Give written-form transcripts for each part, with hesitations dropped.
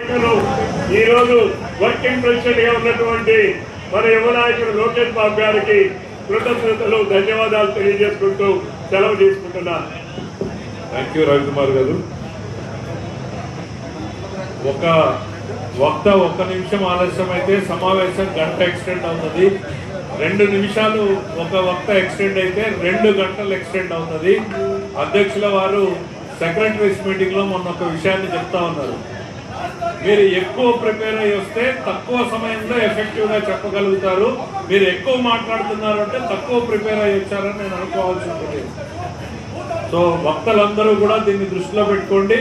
ఈ రోజు working president గా ఉన్నటువంటి మన యువ నాయకుడు లోకేష్ బాబు గారికి కృతజ్ఞతలు ధన్యవాదాలు తెలియజేసుకుంటూ సెలవు తీసుకుంటున్నాను. థ్యాంక్ యూ రవికుమార్ గారు. ఒక వక్త 1 నిమిషం ఆలస్యం అయితే సమావేశం గంట ఎక్స్టెండ్ అవుతుంది. 2 నిమిషాలు ఒక వక్త ఎక్స్టెండ్ అయితే 2 గంటలు ఎక్స్టెండ్ అవుతుంది. అధ్యక్షుల వారు సెక్రటరీస్ మీటింగ్ లో మొన్న ఒక విషయాన్ని చెప్తా ఉన్నారు. మీరు ఎక్కువ ప్రిపేర్ అయ్యి వస్తే తక్కువ సమయంలో ఎఫెక్టివ్ గా చెప్పగలుగుతారు. మీరు ఎక్కువ మాట్లాడుతున్నారు అంటే తక్కువ ప్రిపేర్ అయ్యి వచ్చారని నేను అనుకోవాల్సి ఉంటుంది. సో వక్తలందరూ కూడా దీన్ని దృష్టిలో పెట్టుకోండి.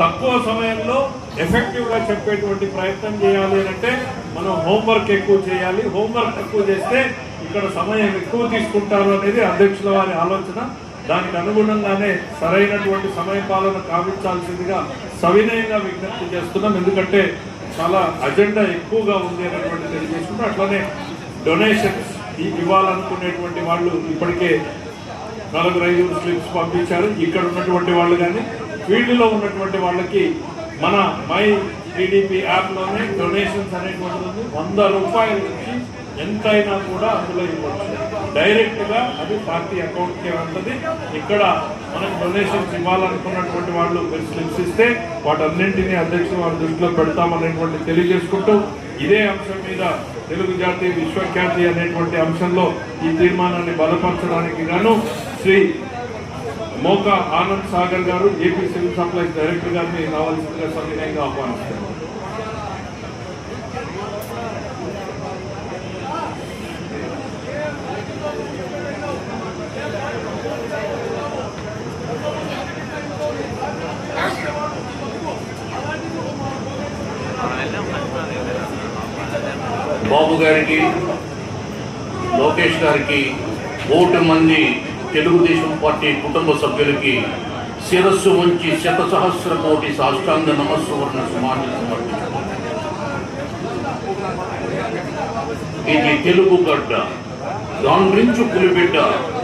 తక్కువ సమయంలో ఎఫెక్టివ్ గా చెప్పేటువంటి ప్రయత్నం చేయాలి అంటే మనం హోంవర్క్ ఎక్కువ చేయాలి. హోంవర్క్ ఎక్కువ చేస్తే ఇక్కడ సమయం ఎక్కువ తీసుకుంటారు అనేది అధ్యక్షుల వారి ఆలోచన. దానికి అనుగుణంగానే సరైనటువంటి సమయ పాలన కావించాల్సిందిగా సవినయంగా విజ్ఞప్తి చేస్తున్నాం. ఎందుకంటే చాలా అజెండా ఎక్కువగా ఉంది అనేటువంటి తెలియజేసుకుంటాం. అట్లానే డొనేషన్స్ ఇవ్వాలనుకునేటువంటి వాళ్ళు ఇప్పటికే 4-5 స్లిప్స్ పంపించారు. ఇక్కడ ఉన్నటువంటి వాళ్ళు కానీ ఫీల్డ్లో ఉన్నటువంటి వాళ్ళకి మన మై టీడీపీ యాప్లోనే డొనేషన్స్ అనేటువంటిది ఉంది. 100 రూపాయల నుంచి ఎంతైనా కూడా అందులో ఇవ్వచ్చు. డైరెక్ట్గా అది పార్టీ అకౌంట్కే ఉంటుంది. ఇక్కడ మనకు డొనేషన్స్ ఇవ్వాలనుకున్నటువంటి వాళ్ళు స్లిప్స్ ఇస్తే వాటన్నింటినీ అధ్యక్షులు వారి దృష్టిలో పెడతామనేటువంటి తెలియజేసుకుంటూ ఇదే అంశం మీద తెలుగు జాతి విశ్వఖ్యాతి అనేటువంటి అంశంలో ఈ తీర్మానాన్ని బలపరచడానికి గాను శ్రీ మోకా ఆనంద్ సాగర్ గారు ఏపీ సివిల్ సప్లైస్ డైరెక్టర్ గారిని రావాల్సిందిగా సవినయంగా ఆహ్వానిస్తున్నారు. బాబు గారికి, లోకేష్ గారికి, 1 మంది తెలుగుదేశం పార్టీ కుటుంబ సభ్యులకి శిరస్సు ఉంచి 1,000,000 కోటి సాష్టాంగ నమస్సువర్ణ సమాజం సమర్పించుకుంటారు. ఇది తెలుగు గడ్డ, గాండ్రించు పులిబిడ్డ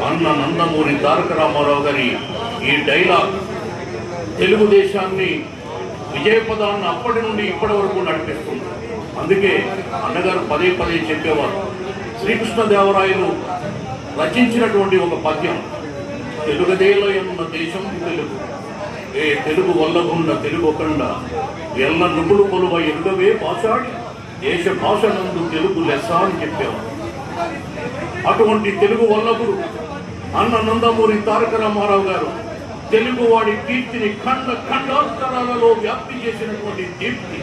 అన్న నందమూరి తారక రామారావు గారి ఈ డైలాగ్ తెలుగుదేశాన్ని విజయపదాన్ని అప్పటి నుండి ఇప్పటి వరకు నడిపిస్తుంది. అందుకే అన్నగారు పదే పదే చెప్పేవారు. శ్రీకృష్ణదేవరాయలు రచించినటువంటి ఒక పద్యం, తెలుగుదేలయన్న దేశం తెలుగు, ఏ తెలుగు వల్లగున్న తెలుగు కండ ఎల్ల నుగులు కొలువ ఎరుగవే భాషాడి దేశ భాష నందు తెలుగు లెస్స అని చెప్పేవారు. అటువంటి తెలుగు వల్లగురు అన్న నందమూరి తారక రామారావు గారు తెలుగువాడి కీర్తిని ఖండాంతరాలలో వ్యాప్తి చేసినటువంటి దీప్తి